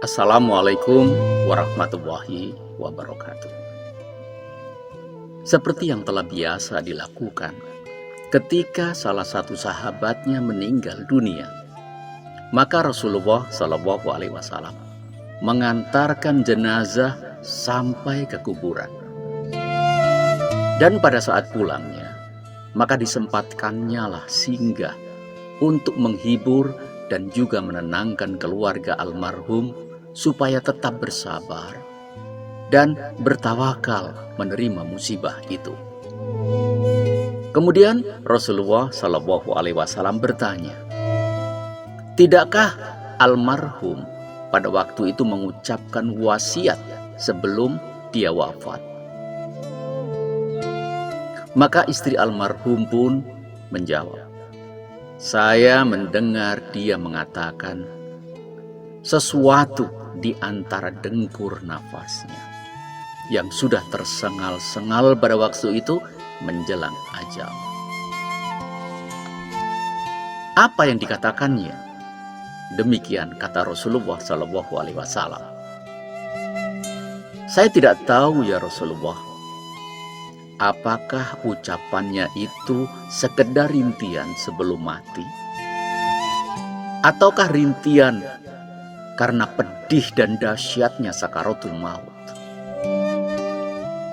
Assalamualaikum warahmatullahi wabarakatuh. Seperti yang telah biasa dilakukan ketika salah satu sahabatnya meninggal dunia, maka Rasulullah Shallallahu Alaihi Wasallam mengantarkan jenazah sampai ke kuburan. Dan pada saat pulangnya, maka disempatkannya lah singgah untuk menghibur dan juga menenangkan keluarga almarhum supaya tetap bersabar dan bertawakal menerima musibah itu. Kemudian Rasulullah Shallallahu Alaihi Wasallam bertanya, tidakkah almarhum pada waktu itu mengucapkan wasiat sebelum dia wafat? Maka istri almarhum pun menjawab, saya mendengar dia mengatakan sesuatu di antara dengkur nafasnya yang sudah tersengal-sengal pada waktu itu menjelang ajal. Apa yang dikatakannya? Demikian kata Rasulullah Shallallahu Alaihi Wasallam. Saya tidak tahu ya Rasulullah, apakah ucapannya itu sekedar rintian sebelum mati? Ataukah rintian karena pedih dan dahsyatnya sakaratul maut?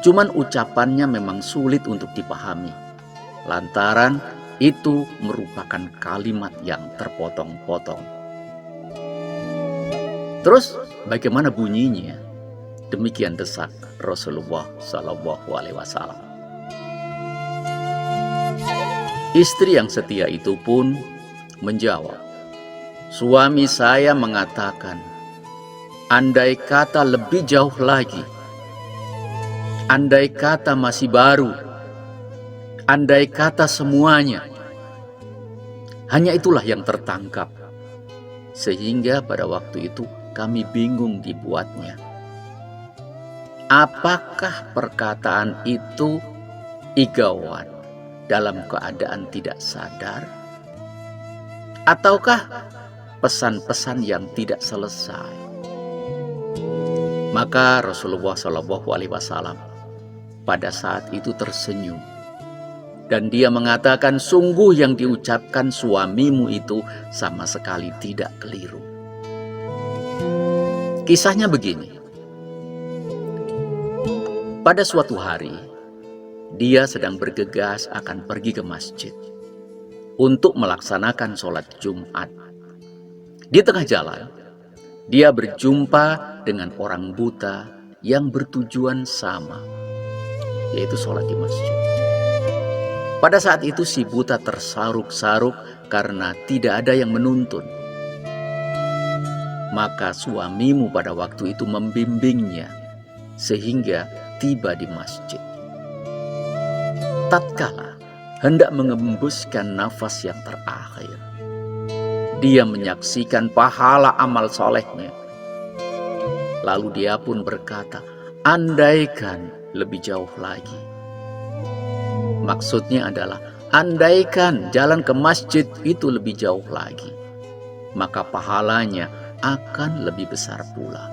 Cuman ucapannya memang sulit untuk dipahami, lantaran itu merupakan kalimat yang terpotong-potong. Terus bagaimana bunyinya? Demikian desak Rasulullah Shallallahu Alaihi Wasallam. Istri yang setia itu pun menjawab, suami saya mengatakan, andai kata lebih jauh lagi, andai kata masih baru, andai kata semuanya. Hanya itulah yang tertangkap. Sehingga pada waktu itu kami bingung dibuatnya. Apakah perkataan itu igawan dalam keadaan tidak sadar? Ataukah pesan-pesan yang tidak selesai? Maka Rasulullah Shallallahu Alaihi Wasallam pada saat itu tersenyum dan dia mengatakan, sungguh yang diucapkan suamimu itu sama sekali tidak keliru. Kisahnya begini. Pada suatu hari, dia sedang bergegas akan pergi ke masjid untuk melaksanakan sholat Jumat. Di tengah jalan, dia berjumpa dengan orang buta yang bertujuan sama, yaitu sholat di masjid. Pada saat itu si buta tersaruk-saruk karena tidak ada yang menuntun. Maka suamimu pada waktu itu membimbingnya sehingga tiba di masjid. Tatkala hendak mengembuskan nafas yang terakhir, dia menyaksikan pahala amal solehnya. Lalu dia pun berkata, andaikan lebih jauh lagi. Maksudnya adalah, andaikan jalan ke masjid itu lebih jauh lagi, maka pahalanya akan lebih besar pula.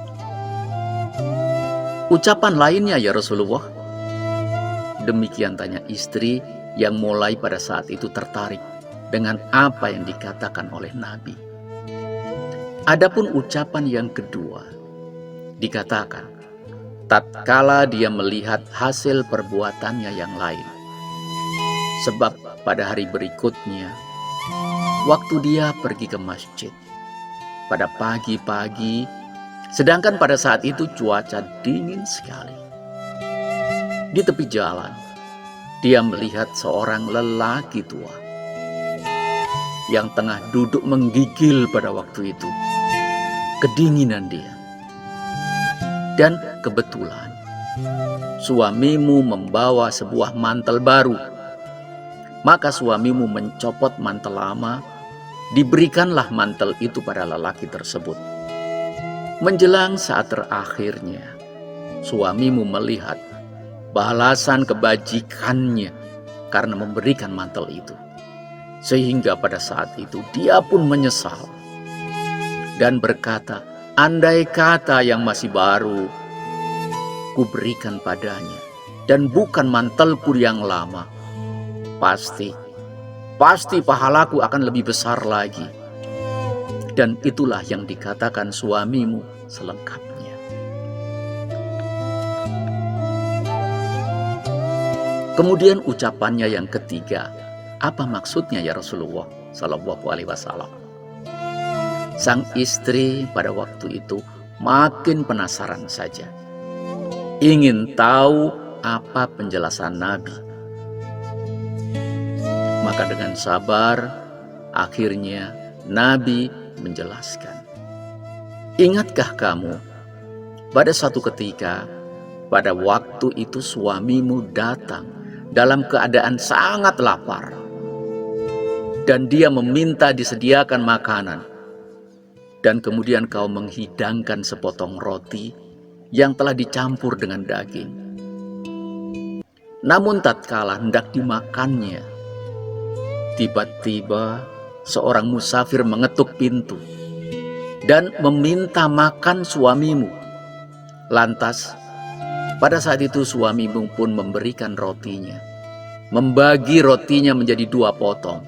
Ucapan lainnya ya Rasulullah? Demikian tanya istri yang mulai pada saat itu tertarik dengan apa yang dikatakan oleh Nabi. Adapun ucapan yang kedua, dikatakan, tatkala dia melihat hasil perbuatannya yang lain. Sebab pada hari berikutnya, waktu dia pergi ke masjid, pada pagi-pagi, sedangkan pada saat itu cuaca dingin sekali. Di tepi jalan, dia melihat seorang lelaki tua yang tengah duduk menggigil pada waktu itu. Kedinginan dia. Dan kebetulan, suamimu membawa sebuah mantel baru. Maka suamimu mencopot mantel lama, diberikanlah mantel itu pada lelaki tersebut. Menjelang saat terakhirnya, suamimu melihat balasan kebajikannya karena memberikan mantel itu. Sehingga pada saat itu dia pun menyesal dan berkata, andai kata yang masih baru kuberikan padanya, dan bukan mantelku yang lama, pasti pahalaku akan lebih besar lagi. Dan itulah yang dikatakan suamimu selengkapnya. Kemudian ucapannya yang ketiga, apa maksudnya ya Rasulullah Shallallahu Alaihi Wasallam? Sang istri pada waktu itu makin penasaran saja, ingin tahu apa penjelasan Nabi. Maka dengan sabar, akhirnya Nabi menjelaskan. Ingatkah kamu pada satu ketika, pada waktu itu suamimu datang dalam keadaan sangat lapar, dan dia meminta disediakan makanan, dan kemudian kau menghidangkan sepotong roti yang telah dicampur dengan daging. Namun tatkala hendak dimakannya, tiba-tiba seorang musafir mengetuk pintu dan meminta makan suamimu. Lantas pada saat itu suamimu pun memberikan rotinya, membagi rotinya menjadi 2 potong.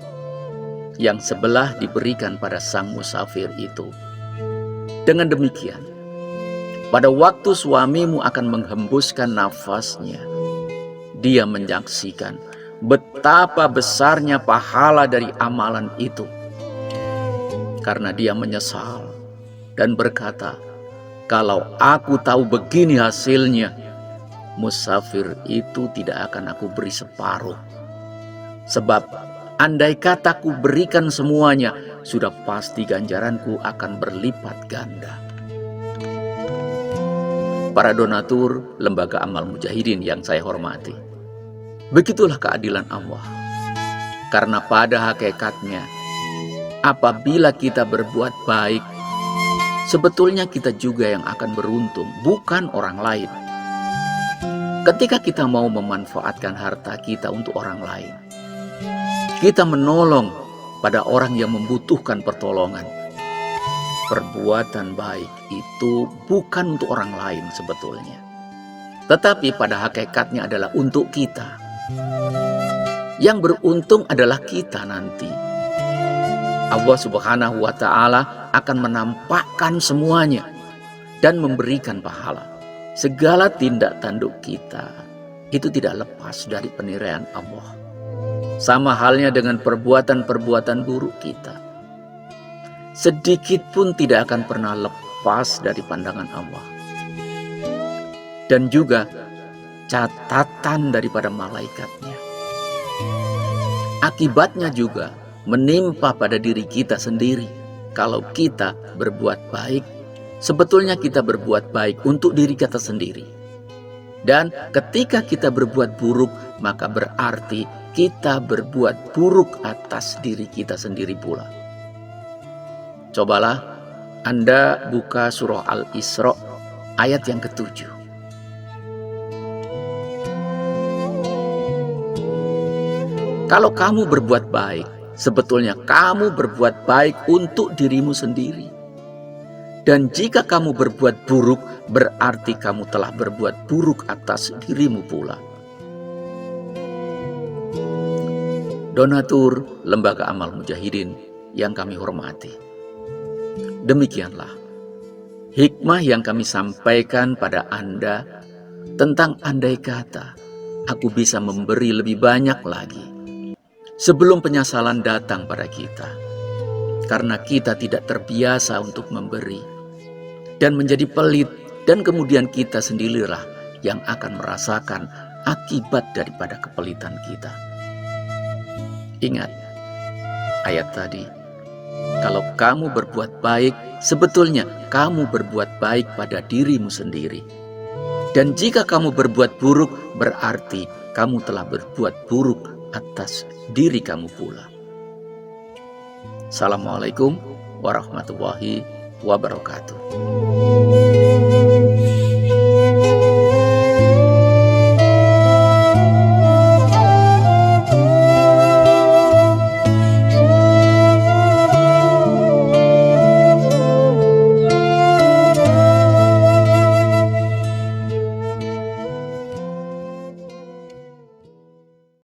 Yang sebelah diberikan pada sang musafir itu. Dengan demikian, pada waktu suamimu akan menghembuskan nafasnya, dia menyaksikan betapa besarnya pahala dari amalan itu. Karena dia menyesal dan berkata, kalau aku tahu begini hasilnya, musafir itu tidak akan aku beri separuh. Sebab andai kataku berikan semuanya, sudah pasti ganjaranku akan berlipat ganda. Para donatur Lembaga Amal Mujahidin yang saya hormati, begitulah keadilan Allah. Karena pada hakikatnya, apabila kita berbuat baik, sebetulnya kita juga yang akan beruntung, bukan orang lain. Ketika kita mau memanfaatkan harta kita untuk orang lain, kita menolong pada orang yang membutuhkan pertolongan. Perbuatan baik itu bukan untuk orang lain sebetulnya, tetapi pada hakikatnya adalah untuk kita. Yang beruntung adalah kita nanti. Allah Subhanahu wa Ta'ala akan menampakkan semuanya dan memberikan pahala. Segala tindak tanduk kita itu tidak lepas dari penilaian Allah. Sama halnya dengan perbuatan-perbuatan buruk kita. Sedikit pun tidak akan pernah lepas dari pandangan Allah. Dan juga catatan daripada malaikatnya. Akibatnya juga menimpa pada diri kita sendiri. Kalau kita berbuat baik, sebetulnya kita berbuat baik untuk diri kita sendiri. Dan ketika kita berbuat buruk, maka berarti kita berbuat buruk atas diri kita sendiri pula. Cobalah Anda buka surah Al-Isra ayat yang ke-7. Kalau kamu berbuat baik, sebetulnya kamu berbuat baik untuk dirimu sendiri. Dan jika kamu berbuat buruk, berarti kamu telah berbuat buruk atas dirimu pula. Donatur Lembaga Amal Mujahidin yang kami hormati, demikianlah hikmah yang kami sampaikan pada Anda tentang andai kata aku bisa memberi lebih banyak lagi sebelum penyesalan datang pada kita. Karena kita tidak terbiasa untuk memberi dan menjadi pelit, dan kemudian kita sendirilah yang akan merasakan akibat daripada kepelitan kita. Ingat ayat tadi, kalau kamu berbuat baik, sebetulnya kamu berbuat baik pada dirimu sendiri. Dan jika kamu berbuat buruk, berarti kamu telah berbuat buruk atas diri kamu pula. Assalamualaikum warahmatullahi wabarakatuh.